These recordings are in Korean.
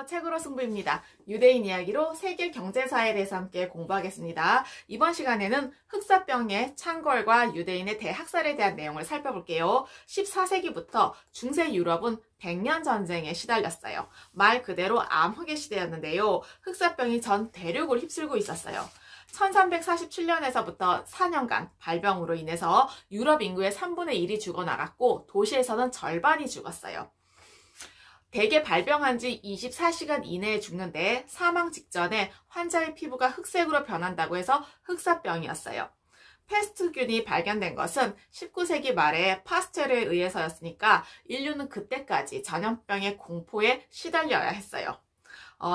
책으로 승부입니다. 유대인 이야기로 세계 경제사에 대해서 함께 공부하겠습니다. 이번 시간에는 흑사병의 창궐과 유대인의 대학살에 대한 내용을 살펴볼게요. 14세기부터 중세 유럽은 100년 전쟁에 시달렸어요. 말 그대로 암흑의 시대였는데요. 흑사병이 전 대륙을 휩쓸고 있었어요. 1347년에서부터 4년간 발병으로 인해서 유럽 인구의 3분의 1이 죽어나갔고 도시에서는 절반이 죽었어요. 대개 발병한 지 24시간 이내에 죽는데 사망 직전에 환자의 피부가 흑색으로 변한다고 해서 흑사병이었어요. 페스트균이 발견된 것은 19세기 말에 파스테르에 의해서였으니까 인류는 그때까지 전염병의 공포에 시달려야 했어요.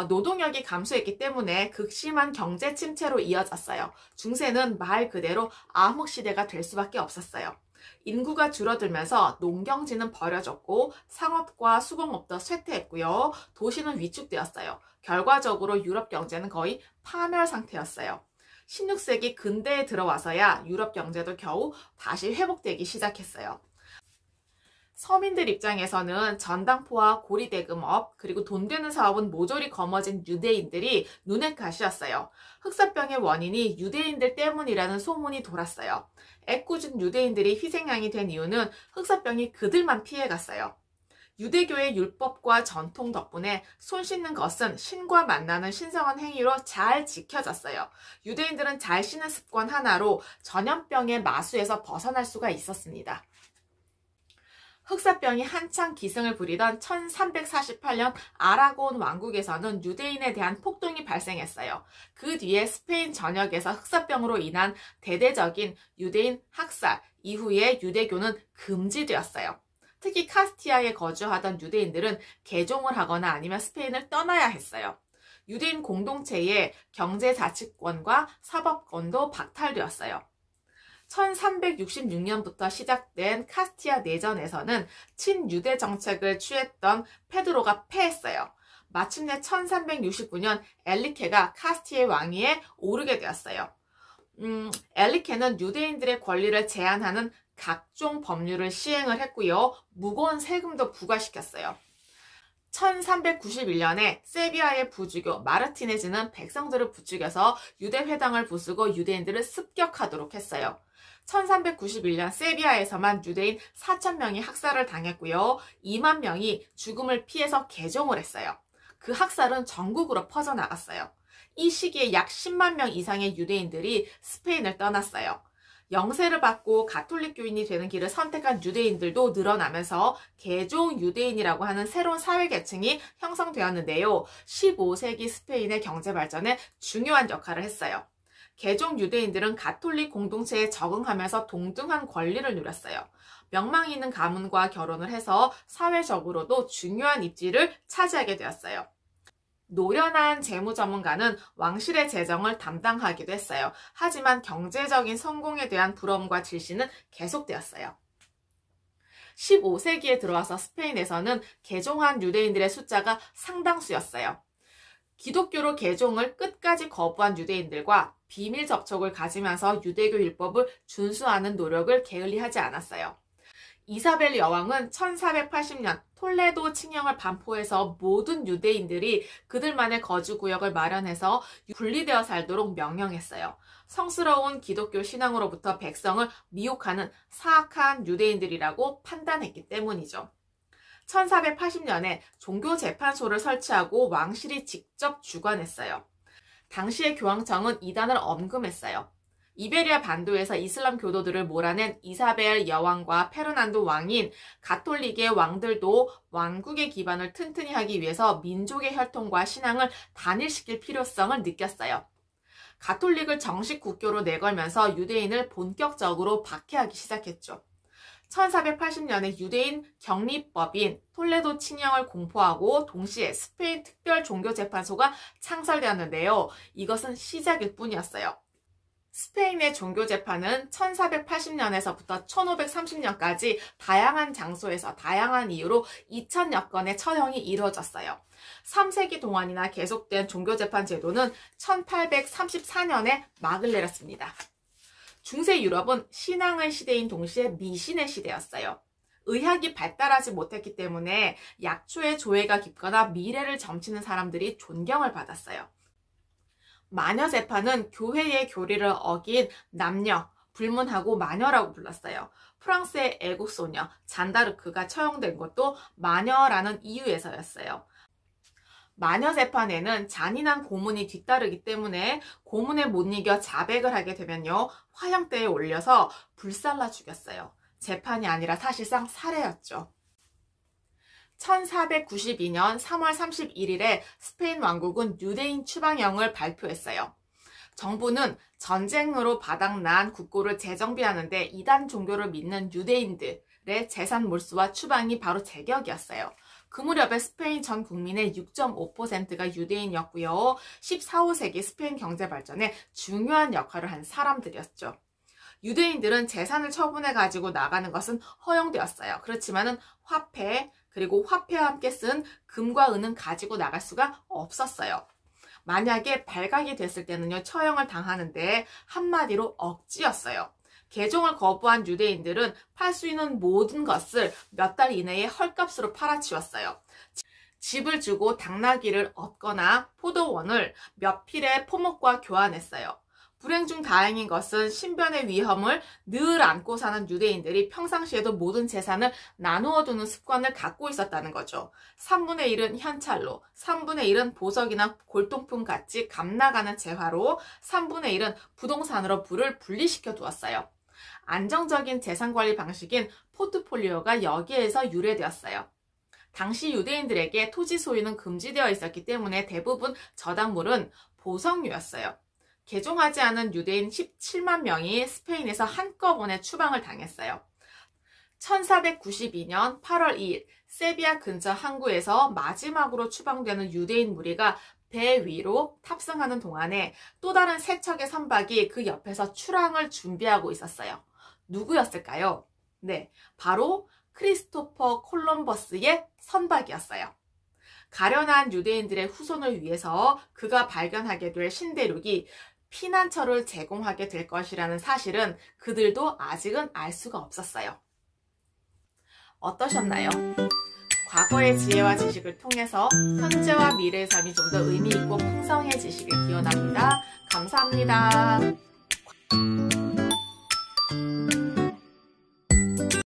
노동력이 감소했기 때문에 극심한 경제 침체로 이어졌어요. 중세는 말 그대로 암흑시대가 될 수밖에 없었어요. 인구가 줄어들면서 농경지는 버려졌고 상업과 수공업도 쇠퇴했고요. 도시는 위축되었어요. 결과적으로 유럽 경제는 거의 파멸 상태였어요. 16세기 근대에 들어와서야 유럽 경제도 겨우 다시 회복되기 시작했어요. 서민들 입장에서는 전당포와 고리대금업 그리고 돈 되는 사업은 모조리 거머쥔 유대인들이 눈의 가시였어요. 흑사병의 원인이 유대인들 때문이라는 소문이 돌았어요. 애꿎은 유대인들이 희생양이 된 이유는 흑사병이 그들만 피해갔어요. 유대교의 율법과 전통 덕분에 손 씻는 것은 신과 만나는 신성한 행위로 잘 지켜졌어요. 유대인들은 잘 씻는 습관 하나로 전염병의 마수에서 벗어날 수가 있었습니다. 흑사병이 한창 기승을 부리던 1348년 아라곤 왕국에서는 유대인에 대한 폭동이 발생했어요. 그 뒤에 스페인 전역에서 흑사병으로 인한 대대적인 유대인 학살 이후에 유대교는 금지되었어요. 특히 카스티아에 거주하던 유대인들은 개종을 하거나 아니면 스페인을 떠나야 했어요. 유대인 공동체의 경제자치권과 사법권도 박탈되었어요. 1366년부터 시작된 카스티아 내전에서는 친유대 정책을 취했던 페드로가 패했어요. 마침내 1369년 엘리케가 카스티아의 왕위에 오르게 되었어요. 엘리케는 유대인들의 권리를 제한하는 각종 법률을 시행을 했고요. 무거운 세금도 부과시켰어요. 1391년에 세비야의 부주교 마르티네즈는 백성들을 부추겨서 유대 회당을 부수고 유대인들을 습격하도록 했어요. 1391년 세비야에서만 유대인 4,000명이 학살을 당했고요. 2만 명이 죽음을 피해서 개종을 했어요. 그 학살은 전국으로 퍼져나갔어요. 이 시기에 약 10만 명 이상의 유대인들이 스페인을 떠났어요. 영세를 받고 가톨릭교인이 되는 길을 선택한 유대인들도 늘어나면서 개종 유대인이라고 하는 새로운 사회계층이 형성되었는데요. 15세기 스페인의 경제 발전에 중요한 역할을 했어요. 개종 유대인들은 가톨릭 공동체에 적응하면서 동등한 권리를 누렸어요. 명망 있는 가문과 결혼을 해서 사회적으로도 중요한 입지를 차지하게 되었어요. 노련한 재무 전문가는 왕실의 재정을 담당하기도 했어요. 하지만 경제적인 성공에 대한 부러움과 질시는 계속되었어요. 15세기에 들어와서 스페인에서는 개종한 유대인들의 숫자가 상당수였어요. 기독교로 개종을 끝까지 거부한 유대인들과 비밀 접촉을 가지면서 유대교 율법을 준수하는 노력을 게을리하지 않았어요. 이사벨 여왕은 1480년 톨레도 칙령을 반포해서 모든 유대인들이 그들만의 거주구역을 마련해서 분리되어 살도록 명령했어요. 성스러운 기독교 신앙으로부터 백성을 미혹하는 사악한 유대인들이라고 판단했기 때문이죠. 1480년에 종교재판소를 설치하고 왕실이 직접 주관했어요. 당시의 교황청은 이단을 엄금했어요. 이베리아 반도에서 이슬람 교도들을 몰아낸 이사벨 여왕과 페르난도 왕인 가톨릭의 왕들도 왕국의 기반을 튼튼히 하기 위해서 민족의 혈통과 신앙을 단일시킬 필요성을 느꼈어요. 가톨릭을 정식 국교로 내걸면서 유대인을 본격적으로 박해하기 시작했죠. 1480년에 유대인 격리법인 톨레도 칙령을 공포하고 동시에 스페인 특별 종교재판소가 창설되었는데요. 이것은 시작일 뿐이었어요. 스페인의 종교재판은 1480년에서부터 1530년까지 다양한 장소에서 다양한 이유로 2000여 건의 처형이 이루어졌어요. 3세기 동안이나 계속된 종교재판 제도는 1834년에 막을 내렸습니다. 중세 유럽은 신앙의 시대인 동시에 미신의 시대였어요. 의학이 발달하지 못했기 때문에 약초의 조예가 깊거나 미래를 점치는 사람들이 존경을 받았어요. 마녀재판은 교회의 교리를 어긴 남녀, 불문하고 마녀라고 불렀어요. 프랑스의 애국소녀 잔다르크가 처형된 것도 마녀라는 이유에서였어요. 마녀재판에는 잔인한 고문이 뒤따르기 때문에 고문에 못 이겨 자백을 하게 되면요, 화형대에 올려서 불살라 죽였어요. 재판이 아니라 사실상 살해였죠. 1492년 3월 31일에 스페인 왕국은 유대인 추방령을 발표했어요. 정부는 전쟁으로 바닥난 국고를 재정비하는데 이단 종교를 믿는 유대인들의 재산 몰수와 추방이 바로 제격이었어요. 그 무렵에 스페인 전 국민의 6.5%가 유대인이었고요. 14, 5세기 스페인 경제 발전에 중요한 역할을 한 사람들이었죠. 유대인들은 재산을 처분해 가지고 나가는 것은 허용되었어요. 그렇지만은 화폐, 그리고 화폐와 함께 쓴 금과 은은 가지고 나갈 수가 없었어요. 만약에 발각이 됐을 때는요, 처형을 당하는데 한마디로 억지였어요. 개종을 거부한 유대인들은 팔 수 있는 모든 것을 몇 달 이내에 헐값으로 팔아치웠어요. 집을 주고 당나귀를 얻거나 포도원을 몇 필의 포목과 교환했어요. 불행 중 다행인 것은 신변의 위험을 늘 안고 사는 유대인들이 평상시에도 모든 재산을 나누어 두는 습관을 갖고 있었다는 거죠. 3분의 1은 현찰로, 3분의 1은 보석이나 골동품 같이 값나가는 재화로, 3분의 1은 부동산으로 부를 분리시켜 두었어요. 안정적인 재산관리 방식인 포트폴리오가 여기에서 유래되었어요. 당시 유대인들에게 토지 소유는 금지되어 있었기 때문에 대부분 저당물은 보석류였어요. 개종하지 않은 유대인 17만 명이 스페인에서 한꺼번에 추방을 당했어요. 1492년 8월 2일 세비야 근처 항구에서 마지막으로 추방되는 유대인 무리가 배 위로 탑승하는 동안에 또 다른 세 척의 선박이 그 옆에서 출항을 준비하고 있었어요. 누구였을까요? 네, 바로 크리스토퍼 콜럼버스의 선박이었어요. 가련한 유대인들의 후손을 위해서 그가 발견하게 될 신대륙이 피난처를 제공하게 될 것이라는 사실은 그들도 아직은 알 수가 없었어요. 어떠셨나요? 과거의 지혜와 지식을 통해서 현재와 미래의 삶이 좀 더 의미 있고 풍성해지시길 기원합니다. 감사합니다.